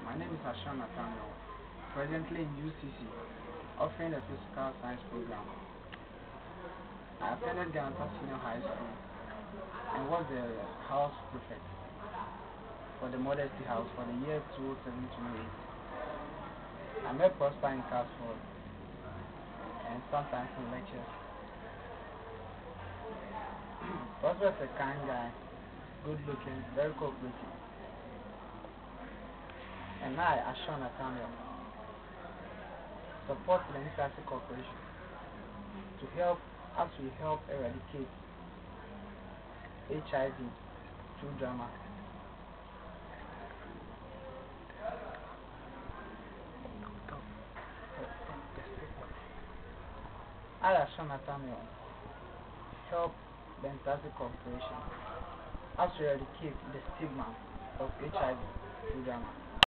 My name is Ashan Nathaniel, presently in UCC, offering a physical science program. I attended Ganata Senior High School and was the house prefect for the Modesty House for the year 2007-2008. I met Prosper in class hall and sometimes in lectures. Prosper is a kind guy, good looking, very cooperative. And I, Ashan Nathaniel, support the Interclassic Corporation to help as we help eradicate HIV through drama. I, Ashan Nathaniel, help the Interclassic Corporation as we eradicate the stigma of HIV through drama.